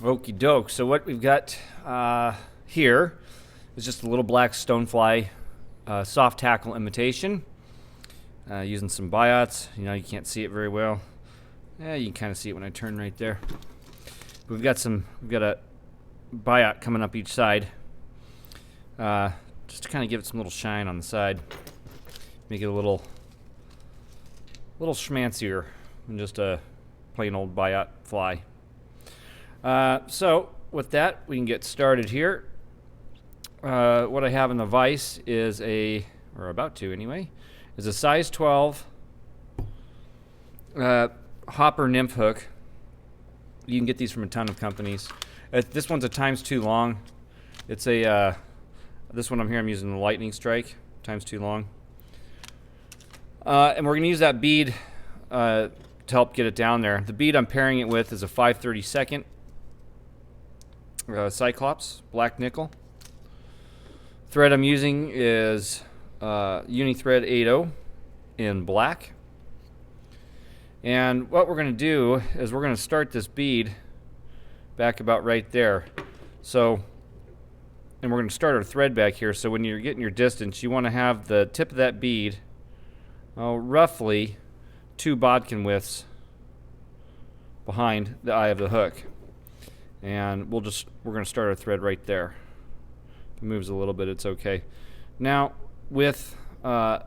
Okie doke. So what we've got here is just a little black stonefly soft tackle imitation. Using some biots. You know, you can't see it very well. Yeah, you can kind of see it when I turn right there. But we've got a biot coming up each side. Just to kind of give it some little shine on the side. Make it a little schmancier than just a plain old biot fly. So with that, we can get started here. What I have in the vise is or about to anyway, is a size 12 hopper nymph hook. You can get these from a ton of companies. This one's a ×2 long. It's this one I'm using the lightning strike, ×2 long. And we're gonna use that bead to help get it down there. The bead I'm pairing it with is a 5/32 Cyclops black nickel. Thread I'm using is Unithread 80 in black. And what we're going to do is we're going to start this bead back about right there. So, and we're going to start our thread back here. So when you're getting your distance, you want to have the tip of that bead roughly 2 bodkin widths behind the eye of the hook. And we're going to start our thread right there. If it moves a little bit, it's okay. Now, with a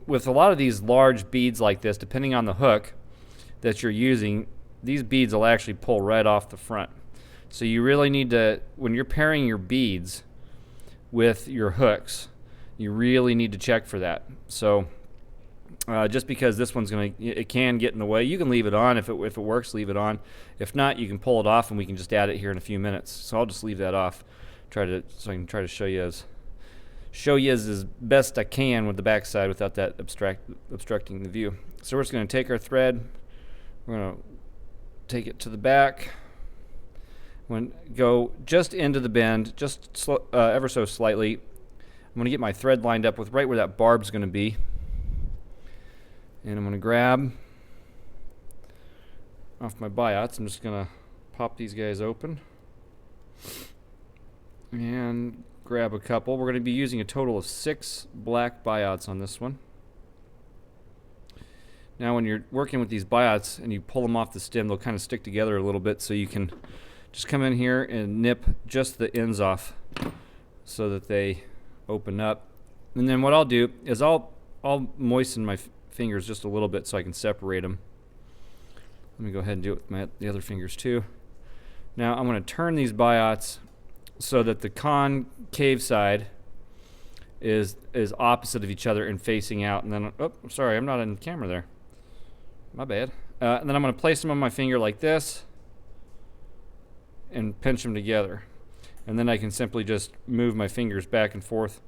lot of these large beads like this, depending on the hook that you're using, these beads will actually pull right off the front. So you really need to, when you're pairing your beads with your hooks, you really need to check for that. So just because this one's it can get in the way, you can leave it on. If it works, leave it on. If not, you can pull it off and we can just add it here in a few minutes. So I'll just leave that off, so I can try to show you as best I can with the backside without that obstructing the view. So we're just going to take our thread, we're going to take it to the back, go just into the bend, just ever so slightly. I'm going to get my thread lined up with right where that barb's going to be. And I'm going to grab off my biots. I'm just going to pop these guys open and grab a couple. We're going to be using a total of 6 black biots on this one. Now when you're working with these biots and you pull them off the stem, they'll kind of stick together a little bit, so you can just come in here and nip just the ends off so that they open up. And then what I'll do is I'll moisten my fingers just a little bit so I can separate them. Let me go ahead and do it with the other fingers too. Now I'm going to turn these biots so that the concave side is opposite of each other and facing out. And then, oh, sorry, I'm not on camera there. My bad. And then I'm going to place them on my finger like this and pinch them together. And then I can simply just move my fingers back and forth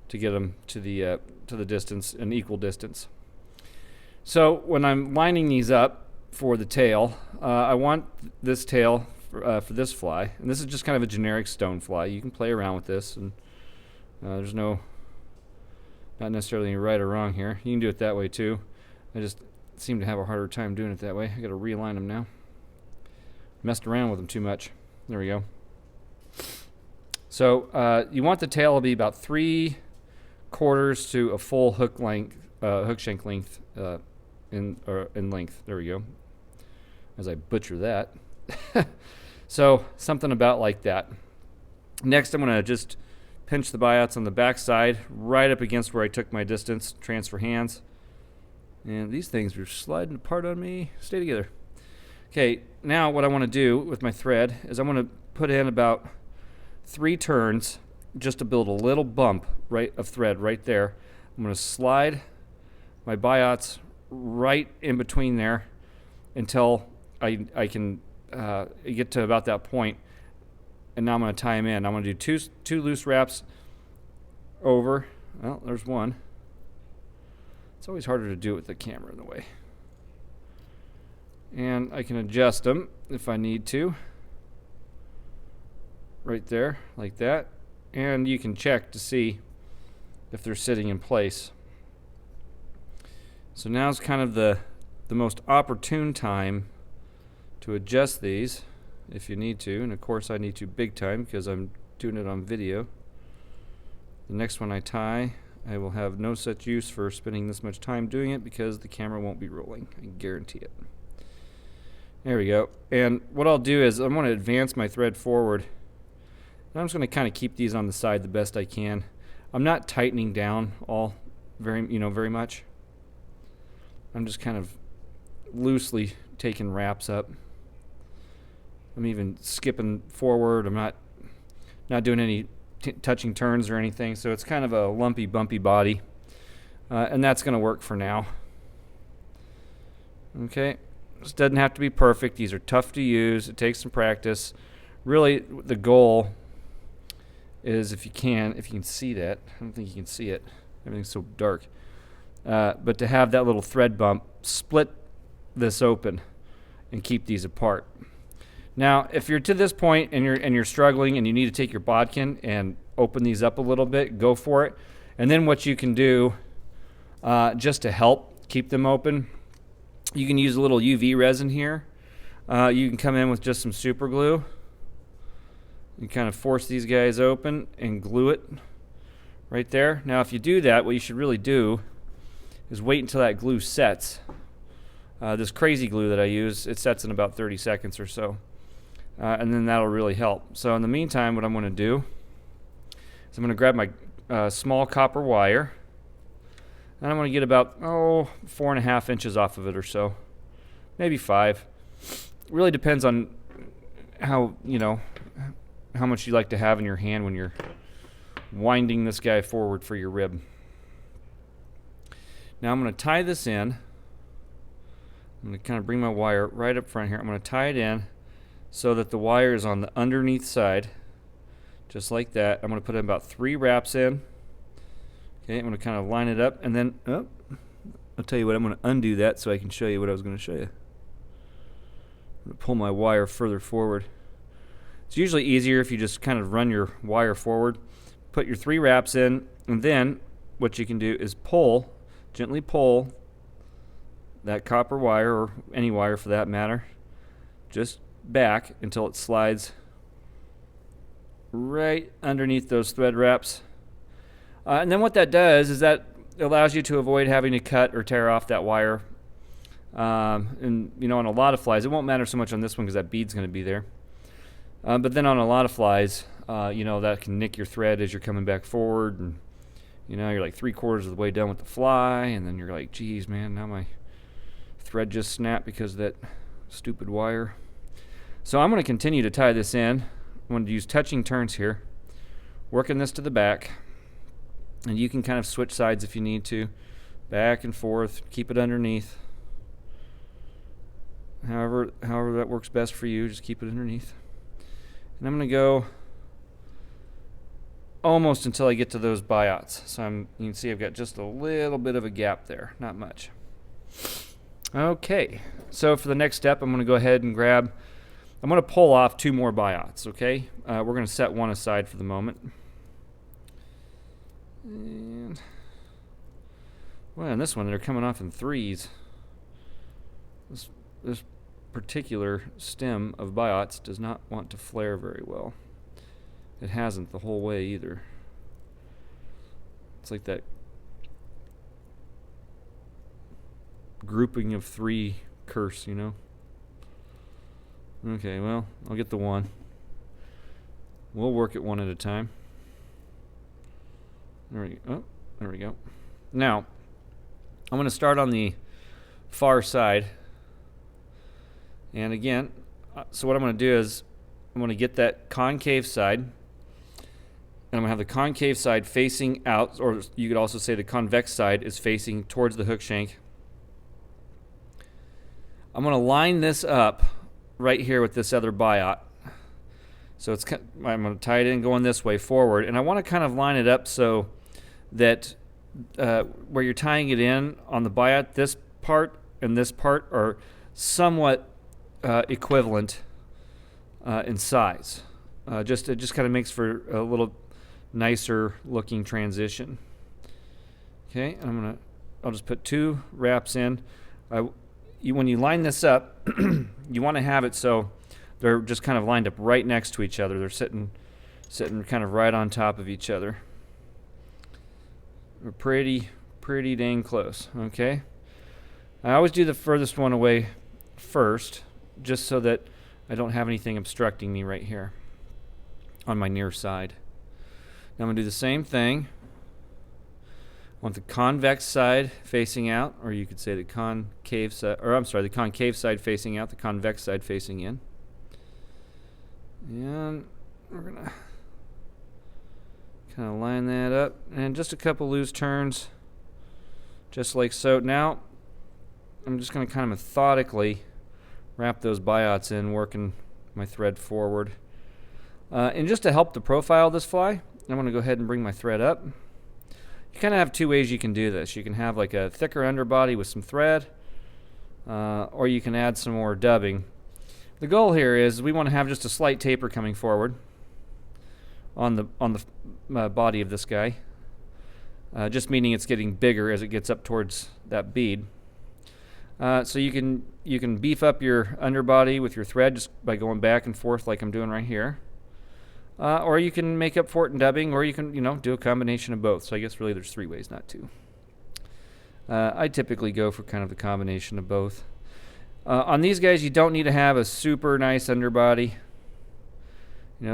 to get them to the distance, an equal distance. So when I'm lining these up for the tail, I want this tail for this fly, and this is just kind of a generic stone fly. You can play around with this, and there's not necessarily any right or wrong here. You can do it that way too. I just seem to have a harder time doing it that way. I got to realign them now. Messed around with them too much. There we go. So you want the tail to be about 3/4 to a full hook shank length in length. There we go. As I butcher that. So something about like that. Next, I'm going to just pinch the biots on the back side, right up against where I took my distance, transfer hands. And these things are sliding apart on me. Stay together. Okay, now what I want to do with my thread is I want to put in about 3 turns just to build a little bump of thread right there. I'm going to slide my biots right in between there until I can get to about that point. And now I'm going to tie them in. I'm going to do two loose wraps over. Well, there's one. It's always harder to do it with the camera in the way. And I can adjust them if I need to. Right there, like that. And you can check to see if they're sitting in place. So now's kind of the most opportune time to adjust these. if you need to, and of course I need to big time because I'm doing it on video. The next one I tie, I will have no such use for spending this much time doing it because the camera won't be rolling. I guarantee it. There we go. And what I'll do is I'm going to advance my thread forward. And I'm just going to kind of keep these on the side the best I can. I'm not tightening down all very much. I'm just kind of loosely taking wraps up. I'm even skipping forward. I'm not doing any touching turns or anything, so it's kind of a lumpy, bumpy body, and that's going to work for now. Okay, this doesn't have to be perfect. These are tough to use. It takes some practice. Really, the goal is if you can see that. I don't think you can see it. Everything's so dark. But to have that little thread bump split this open and keep these apart. Now, if you're to this point and you're struggling and you need to take your bodkin and open these up a little bit, go for it. And then what you can do, just to help keep them open, you can use a little UV resin here. You can come in with just some super glue. You kind of force these guys open and glue it right there. Now, if you do that, what you should really do is wait until that glue sets. This crazy glue that I use, it sets in about 30 seconds or so. And then that'll really help. So in the meantime, what I'm going to do is I'm going to grab my small copper wire, and I'm going to get about 4.5 inches off of it or so, maybe 5. It really depends on how much you like to have in your hand when you're winding this guy forward for your rib. Now I'm going to tie this in. I'm going to kind of bring my wire right up front here. I'm going to tie it in so that the wire is on the underneath side, just like that. I'm going to put in about 3 wraps in. Okay, I'm going to kind of line it up, and then I'll tell you what, I'm going to undo that so I can show you what I was going to show you. I'm going to pull my wire further forward. It's usually easier if you just kind of run your wire forward, put your 3 wraps in, and then what you can do is gently pull that copper wire, or any wire for that matter, just back until it slides right underneath those thread wraps. And then what that does is that allows you to avoid having to cut or tear off that wire. And on a lot of flies, it won't matter so much on this one because that bead's going to be there. But then on a lot of flies, that can nick your thread as you're coming back forward, and you're like 3/4 of the way done with the fly, and then you're like, geez, man, now my thread just snapped because of that stupid wire. So I'm going to continue to tie this in. I'm going to use touching turns here, working this to the back, and you can kind of switch sides if you need to, back and forth, keep it underneath. However that works best for you, just keep it underneath. And I'm going to go almost until I get to those biots. So you can see I've got just a little bit of a gap there, not much. Okay, so for the next step, I'm going to go ahead and I'm going to pull off 2 more biots, okay? We're going to set one aside for the moment. And, well, in this one, they're coming off in 3s. This particular stem of biots does not want to flare very well. It hasn't the whole way either. It's like that grouping of 3 curse, Okay, well, I'll get the one. We'll work it one at a time. There we go. Now, I'm going to start on the far side. And again, so what I'm going to do is I'm going to get that concave side, and I'm going to have the concave side facing out, or you could also say the convex side is facing towards the hook shank. I'm going to line this up right here with this other biot. So I'm going to tie it in going this way forward, and I want to kind of line it up so that where you're tying it in on the biot, this part and this part are somewhat equivalent in size. It just kind of makes for a little nicer looking transition. Okay, I'll just put 2 wraps in. When you line this up, you want to have it so They're just kind of lined up right next to each other. They're sitting kind of right on top of each other. We're pretty dang close, okay? I always do the furthest one away first, just so that I don't have anything obstructing me right here on my near side. Now I'm going to do the same thing. I want the convex side facing out, or you could say the concave side, or I'm sorry, the concave side facing out, the convex side facing in. And we're going to kind of line that up, and just a couple loose turns, just like so. Now I'm just going to kind of methodically wrap those biots in, working my thread forward. And just to help the profile of this fly, I'm going to go ahead and bring my thread up. You kind of have two ways you can do this. You can have like a thicker underbody with some thread, or you can add some more dubbing. The goal here is we want to have just a slight taper coming forward on the body of this guy, just meaning it's getting bigger as it gets up towards that bead. So you can beef up your underbody with your thread just by going back and forth like I'm doing right here. Or you can make up for it in dubbing, or you can, do a combination of both. So I guess really there's three ways, not two. I typically go for kind of the combination of both. On these guys, you don't need to have a super nice underbody.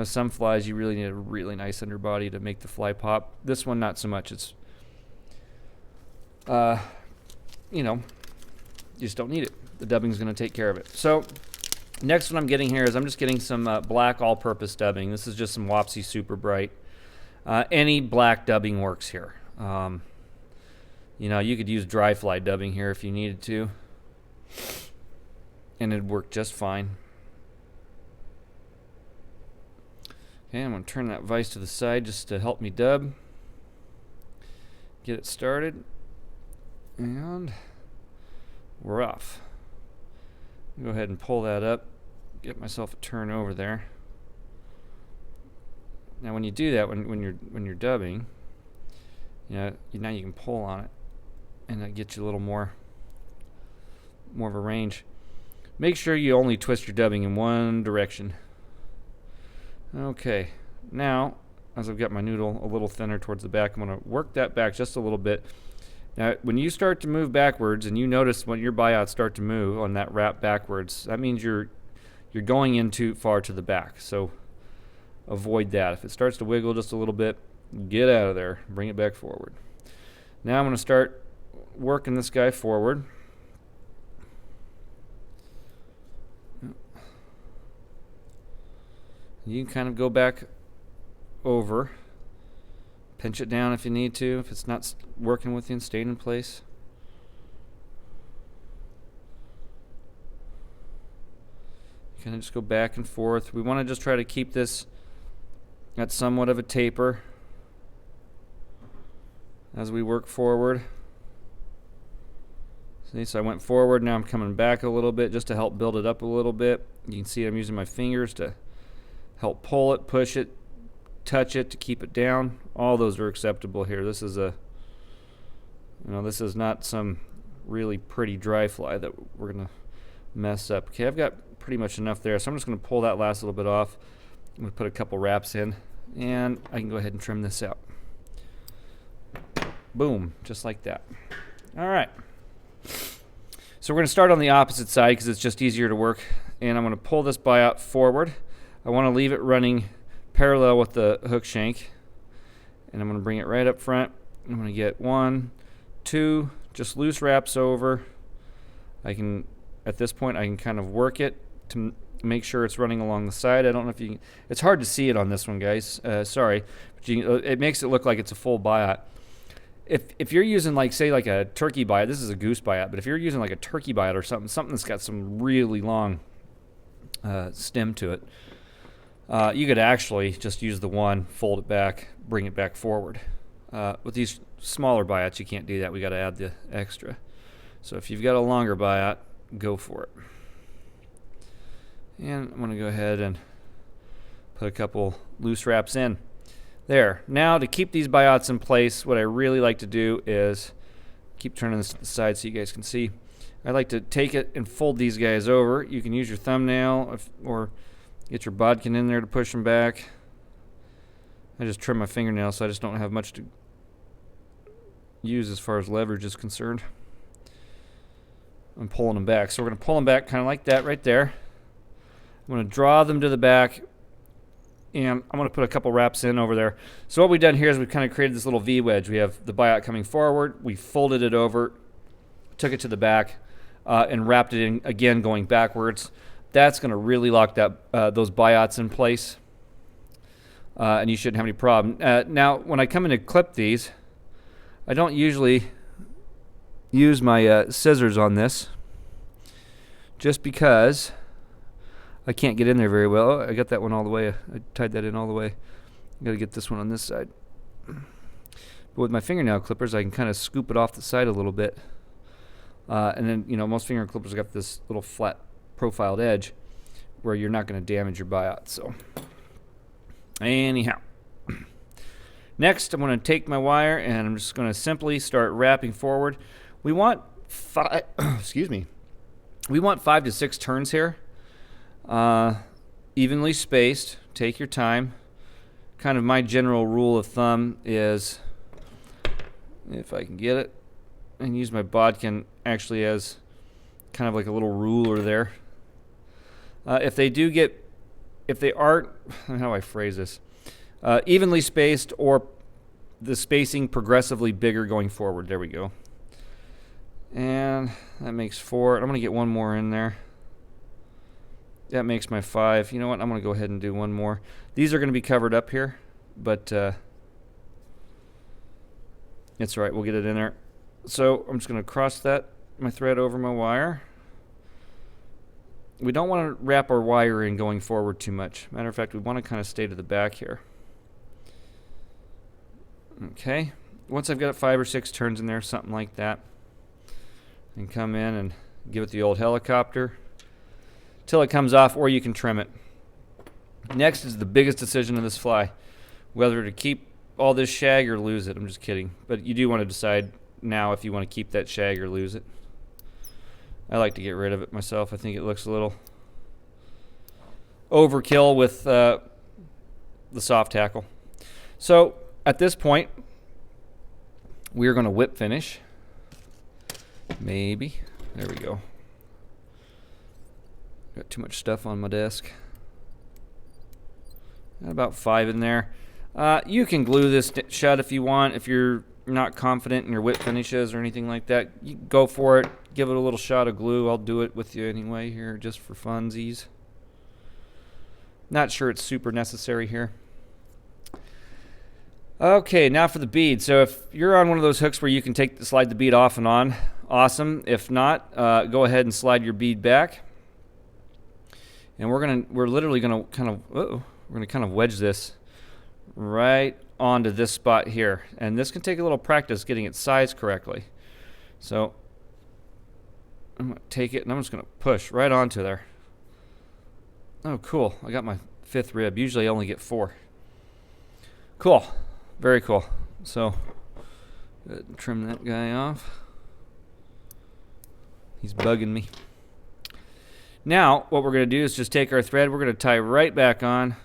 Some flies you really need a really nice underbody to make the fly pop. This one, not so much. It's, you just don't need it. The dubbing's going to take care of it. So next one I'm getting here is I'm just getting some black all-purpose dubbing. This is just some Wapsi Super Bright. Any black dubbing works here. You could use dry fly dubbing here if you needed to, and it'd work just fine. Okay, I'm going to turn that vise to the side just to help me dub. Get it started. And we're off. Go ahead and pull that up. Get myself a turn over there. Now when you do that, when you're dubbing, now you can pull on it, and that gets you a little more of a range. Make sure you only twist your dubbing in one direction. Okay, now as I've got my noodle a little thinner towards the back, I'm going to work that back just a little bit. Now, when you start to move backwards, and you notice when your biots start to move on that wrap backwards, that means you're going in too far to the back. So avoid that. If it starts to wiggle just a little bit, get out of there. Bring it back forward. Now I'm going to start working this guy forward. You can kind of go back over. Pinch it down if you need to, if it's not working with you and staying in place. You kind of just go back and forth. We want to just try to keep this at somewhat of a taper as we work forward. See, so I went forward, now I'm coming back a little bit just to help build it up a little bit. You can see I'm using my fingers to help pull it, push it, touch it to keep it down. All those are acceptable here. This is this is not some really pretty dry fly that we're gonna mess up. Okay, I've got pretty much enough there, so I'm just gonna pull that last little bit off. I'm gonna put a couple wraps in, and I can go ahead and trim this out. Boom, just like that. All right. So we're gonna start on the opposite side because it's just easier to work, and I'm gonna pull this biot forward. I want to leave it running parallel with the hook shank, and I'm going to bring it right up front. I'm going to get 1, 2, just loose wraps over. At this point I can kind of work it to make sure it's running along the side. I don't know if you can, it's hard to see it on this one, guys. Sorry, but it makes it look like it's a full biot. If you're using like a turkey biot, this is a goose biot, but if you're using like a turkey biot or something that's got some really long stem to it, you could actually just use the one, fold it back, bring it back forward. With these smaller biots, you can't do that. We got to add the extra. So if you've got a longer biot, go for it. And I'm going to go ahead and put a couple loose wraps in. There. Now to keep these biots in place, what I really like to do is keep turning this to the side so you guys can see. I like to take it and fold these guys over. You can use your thumbnail or Get your bodkin in there to push them back. I just trim my fingernail so I just don't have much to use as far as leverage is concerned. I'm pulling them back. So we're going to pull them back kind of like that right there. I'm going to draw them to the back, and I'm going to put a couple wraps in over there. So what we've done here is we've kind of created this little V-wedge. We have the biot coming forward. We folded it over, took it to the back, and wrapped it in again going backwards. That's going to really lock that those biots in place, and you shouldn't have any problem. Now, when I come in to clip these, I don't usually use my scissors on this, just because I can't get in there very well. Oh, I got that one all the way. I tied that in all the way. I got to get this one on this side. But with my fingernail clippers, I can kind of scoop it off the side a little bit. And then, you know, most fingernail clippers got this little flat profiled edge where you're not going to damage your biot. So, anyhow. Next, I'm going to take my wire and I'm just going to simply start wrapping forward. We want excuse me. We want 5 to 6 turns here. Evenly spaced. Take your time. Kind of my general rule of thumb is, if I can get it, and use my bodkin actually as kind of like a little ruler there. If they aren't, how do I phrase this? Evenly spaced, or the spacing progressively bigger going forward. There we go. And that makes 4. I'm going to get one more in there. That makes my 5. You know what? I'm going to go ahead and do one more. These are going to be covered up here, but it's all right. We'll get it in there. So I'm just going to cross my thread over my wire. We don't want to wrap our wire in going forward too much. Matter of fact, we want to kind of stay to the back here. Okay. Once I've got 5 or 6 turns in there, something like that, and come in and give it the old helicopter till it comes off, or you can trim it. Next is the biggest decision of this fly, whether to keep all this shag or lose it. I'm just kidding. But you do want to decide now if you want to keep that shag or lose it. I like to get rid of it myself. I think it looks a little overkill with the soft hackle. So at this point, we're going to whip finish. Maybe. There we go. Got too much stuff on my desk. Got about 5 in there. You can glue this shut if you want. If you're not confident in your whip finishes or anything like that, you go for it. Give it a little shot of glue. I'll do it with you anyway here, just for funsies. Not sure it's super necessary here. Okay, now for the bead. So if you're on one of those hooks where you can slide the bead off and on, awesome. If not, go ahead and slide your bead back. And we're literally gonna kind of wedge this right onto this spot here. And this can take a little practice getting it sized correctly. So I'm gonna take it and I'm just gonna push right onto there. Oh, cool. I got my 5th rib. Usually I only get 4. Cool. Very cool. So trim that guy off. He's bugging me. Now, what we're going to do is just take our thread. We're going to tie right back on.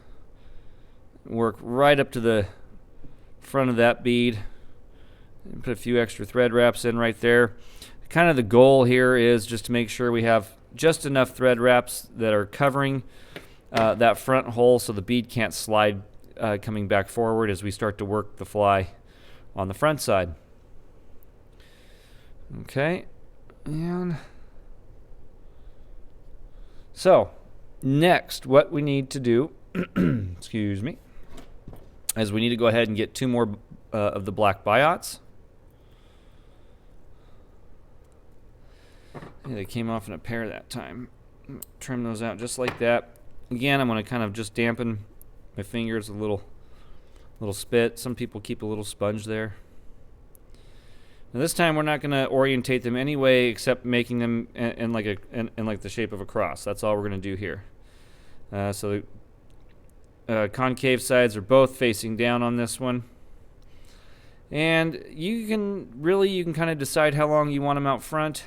Work right up to the front of that bead. And put a few extra thread wraps in right there. Kind of the goal here is just to make sure we have just enough thread wraps that are covering that front hole so the bead can't slide coming back forward as we start to work the fly on the front side. Okay. And so, next, what we need to do, excuse me, is we need to go ahead and get 2 more of the black biots. Yeah, they came off in a pair that time. Trim those out just like that. Again, I'm going to kind of just dampen my fingers a little spit. Some people keep a little sponge there. Now this time we're not going to orientate them any way except making them in like the shape of a cross. That's all we're going to do here. So the concave sides are both facing down on this one. And you can kind of decide how long you want them out front.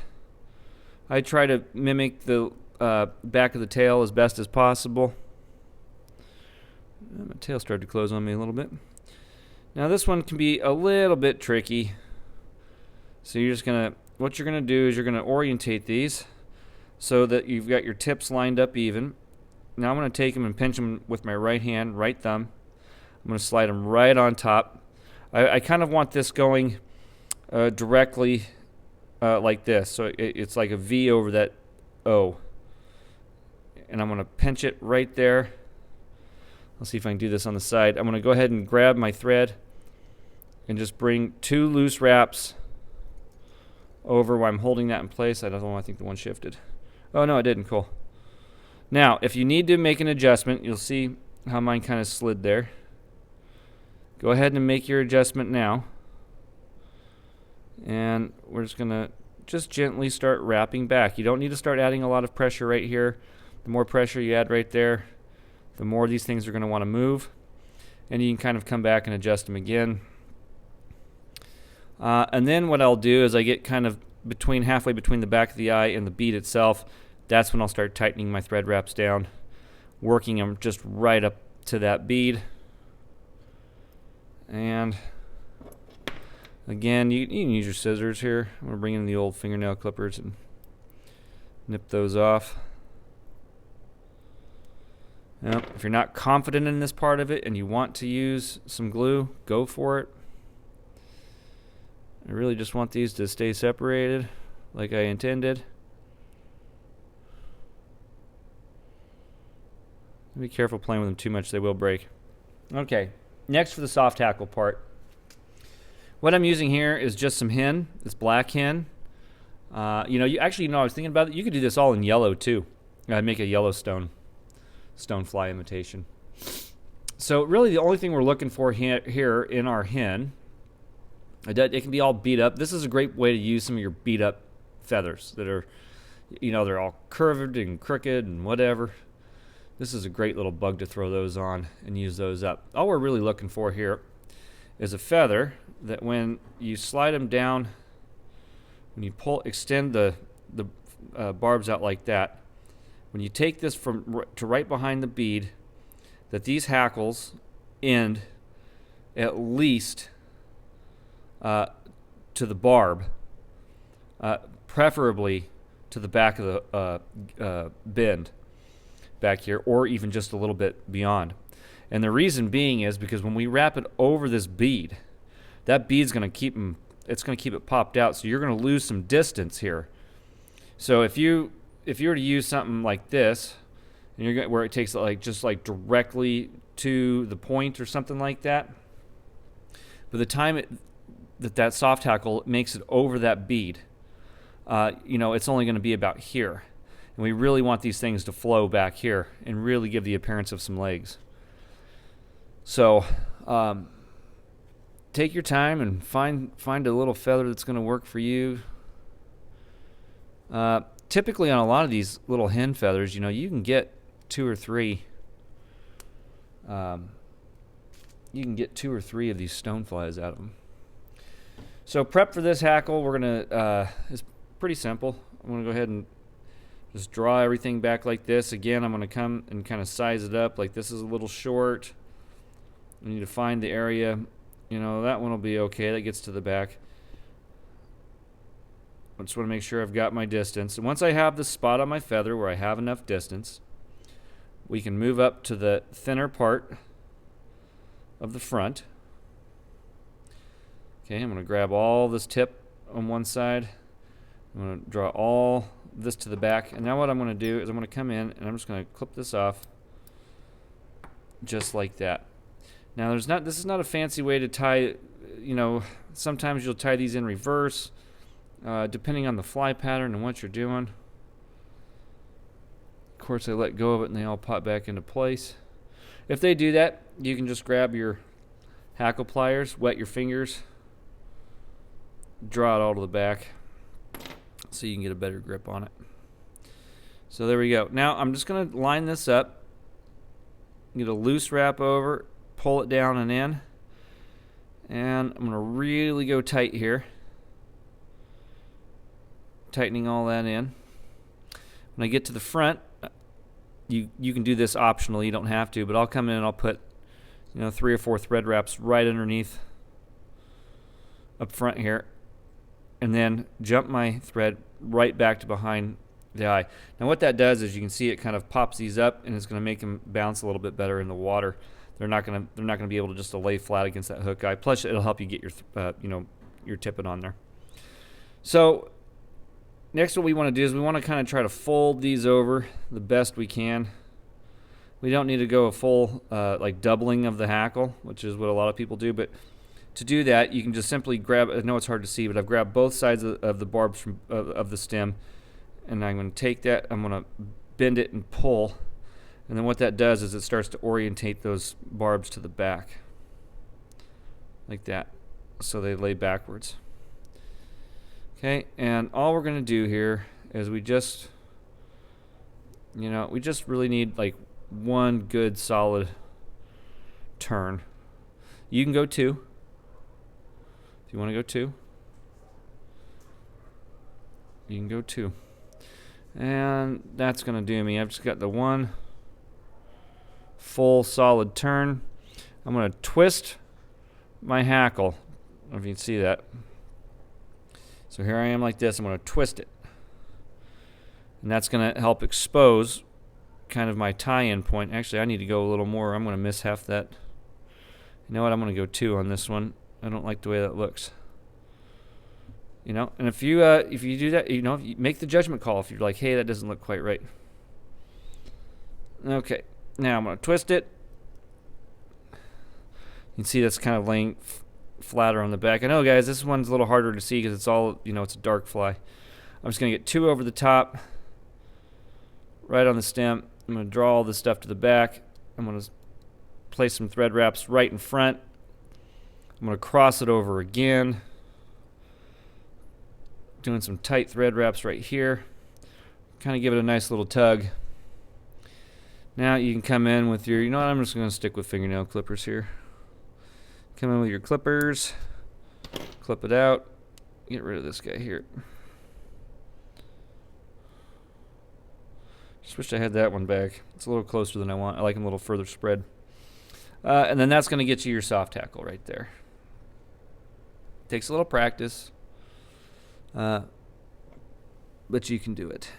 I try to mimic the back of the tail as best as possible. My tail started to close on me a little bit. Now this one can be a little bit tricky. So you're just gonna, what you're gonna do is you're gonna orientate these so that you've got your tips lined up even. Now I'm gonna take them and pinch them with my right hand, right thumb. I'm gonna slide them right on top. I kind of want this going directly like this. So it's like a V over that O. And I'm gonna pinch it right there. Let's see if I can do this on the side. I'm going to go ahead and grab my thread and just bring 2 loose wraps over while I'm holding that in place. I don't know, I think the one shifted. Oh no, it didn't. Cool. Now, if you need to make an adjustment, you'll see how mine kind of slid there. Go ahead and make your adjustment now. And we're just going to just gently start wrapping back. You don't need to start adding a lot of pressure right here. The more pressure you add right there, the more these things are going to want to move, and you can kind of come back and adjust them again. And then what I'll do is I get kind of halfway between the back of the eye and the bead itself. That's when I'll start tightening my thread wraps down, working them just right up to that bead. And again, you can use your scissors here. I'm going to bring in the old fingernail clippers and nip those off. Now, if you're not confident in this part of it and you want to use some glue, go for it. I really just want these to stay separated like I intended. Be careful playing with them too much, they will break. Okay, next for the soft hackle part. What I'm using here is just some hen. It's black hen. I was thinking about it. You could do this all in yellow too. I'd make a yellow stonefly imitation. So really the only thing we're looking for here in our hen, it can be all beat up. This is a great way to use some of your beat up feathers that are, they're all curved and crooked and whatever. This is a great little bug to throw those on and use those up. All we're really looking for here is a feather that when you slide them down, when you extend the barbs out like that, when you take this to right behind the bead, that these hackles end at least to the barb, preferably to the back of the bend back here, or even just a little bit beyond. And the reason being is because when we wrap it over this bead, that bead's going to keep it popped out, so you're going to lose some distance here. So if you were to use something like this, and where it takes it just directly to the point or something like that, by the time that soft hackle makes it over that bead, it's only going to be about here, and we really want these things to flow back here and really give the appearance of some legs. So take your time and find a little feather that's going to work for you. Typically on a lot of these little hen feathers, you can get 2 or 3. You can get 2 or 3 of these stoneflies out of them. So prep for this hackle, we're gonna. It's pretty simple. I'm gonna go ahead and just draw everything back like this. Again, I'm gonna come and kind of size it up. Like this is a little short. I need to find the area. That one will be okay. That gets to the back. I just want to make sure I've got my distance. And once I have the spot on my feather where I have enough distance, we can move up to the thinner part of the front. Okay, I'm going to grab all this tip on one side. I'm going to draw all this to the back. And now what I'm going to do is I'm going to come in and I'm just going to clip this off just like that. Now this is not a fancy way to tie, sometimes you'll tie these in reverse. Depending on the fly pattern and what you're doing. Of course, I let go of it and they all pop back into place. If they do that, you can just grab your hackle pliers, wet your fingers, draw it all to the back so you can get a better grip on it. So there we go. Now I'm just going to line this up, get a loose wrap over, pull it down and in, and I'm going to really go tight here. Tightening all that in. When I get to the front, you can do this optionally, you don't have to, but I'll come in and I'll put you know, 3 or 4 thread wraps right underneath up front here, and then jump my thread right back to behind the eye. Now what that does is you can see it kind of pops these up, and it's going to make them bounce a little bit better in the water. They're not going to be able to just lay flat against that hook eye. Plus it'll help you get your you know, your tippet on there. So next what we want to do is we want to kind of try to fold these over the best we can. We don't need to go a full like doubling of the hackle, which is what a lot of people do, but to do that you can just simply grab, I know it's hard to see, but I've grabbed both sides of the barbs of the stem, and I'm going to take that, I'm going to bend it and pull, and then what that does is it starts to orientate those barbs to the back like that, so they lay backwards. Okay, and all we're going to do here is we just, you know, we just really need like one good solid turn. You can go 2 if you want to go 2. You can go 2, and that's going to do me. I've just got the one full solid turn. I'm going to twist my hackle. I don't know if you can see that. So here I am like this. I'm going to twist it, and that's going to help expose kind of my tie-in point. Actually, I need to go a little more. I'm going to miss half that. You know what? I'm going to go 2 on this one. I don't like the way that looks. You know, and if you do that, you know, if you make the judgment call if you're like, hey, that doesn't look quite right. Okay, now I'm going to twist it. You can see that's kind of laying flatter on the back. I know, guys, this one's a little harder to see because it's all, you know, it's a dark fly. I'm just going to get 2 over the top, right on the stem. I'm going to draw all this stuff to the back. I'm going to place some thread wraps right in front. I'm going to cross it over again, doing some tight thread wraps right here. Kind of give it a nice little tug. Now you can come in with your, you know what, I'm just going to stick with fingernail clippers here. Come in with your clippers, clip it out, get rid of this guy here. Just wish I had that one back. It's a little closer than I want. I like them a little further spread. And then that's going to get you your soft hackle right there. Takes a little practice, but you can do it.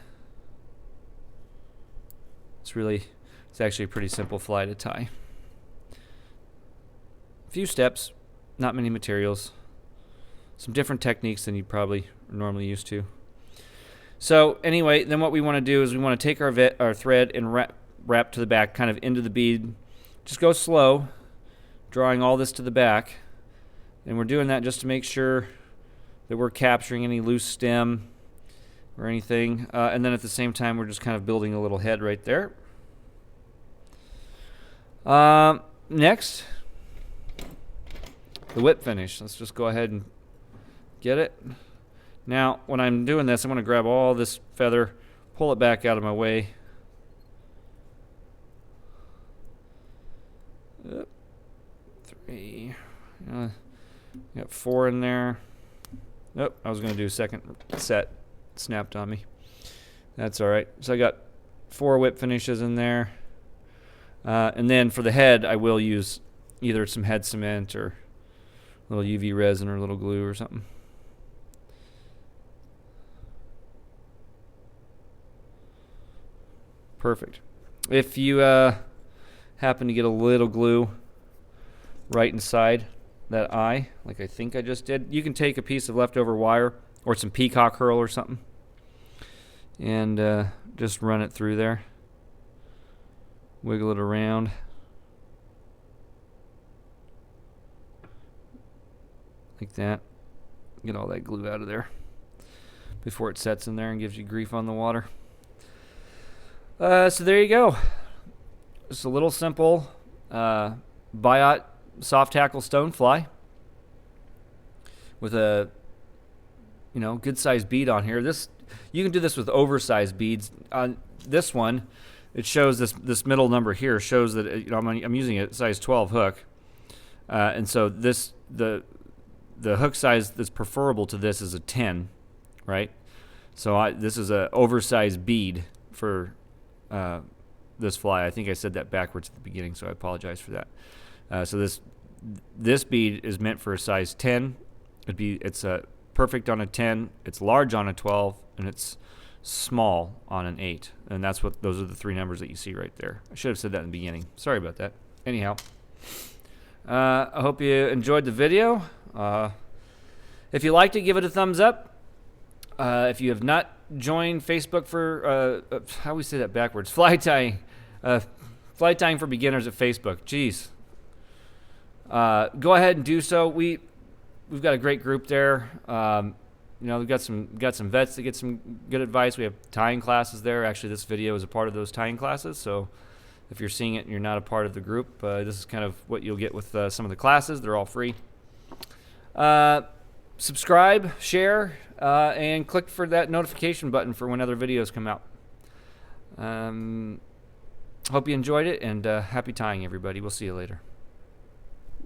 It's actually a pretty simple fly to tie. A few steps, not many materials, some different techniques than you probably are normally used to. So anyway, then what we want to do is we want to take our thread and wrap to the back, kind of into the bead. Just go slow, drawing all this to the back. And we're doing that just to make sure that we're capturing any loose stem or anything. And then at the same time, we're just kind of building a little head right there. Next, the whip finish. Let's just go ahead and get it. Now, when I'm doing this, I'm going to grab all this feather, pull it back out of my way. Yep. 3. Got 4 in there. Nope, I was going to do a second set. It snapped on me. That's all right. So I got 4 whip finishes in there. And then for the head, I will use either some head cement or a little UV resin or a little glue or something. Perfect. If you happen to get a little glue right inside that eye, like I think I just did, you can take a piece of leftover wire or some peacock herl or something and just run it through there. Wiggle it around. Like that. Get all that glue out of there before it sets in there and gives you grief on the water. So there you go. Just a little simple biot soft hackle stonefly with a good sized bead on here. This you can do this with oversized beads. On this one, it shows this middle number here shows that I'm using a size 12 hook, and so the hook size that's preferable to this is a 10, right? So this is a oversized bead for this fly. I think I said that backwards at the beginning, so I apologize for that. So this bead is meant for a size 10. It's perfect on a 10. It's large on a 12, and it's small on an 8. And those are the 3 numbers that you see right there. I should have said that in the beginning. Sorry about that. Anyhow, I hope you enjoyed the video. If you liked it, give it a thumbs up. If you have not joined Facebook for how do we say that backwards? Fly tying for beginners at Facebook. Jeez. Go ahead and do so. We've got a great group there. We've got some vets that get some good advice. We have tying classes there. Actually, this video is a part of those tying classes. So if you're seeing it and you're not a part of the group, this is kind of what you'll get with some of the classes. They're all free. Subscribe, share, and click for that notification button for when other videos come out. Hope you enjoyed it, and happy tying, everybody. We'll see you later.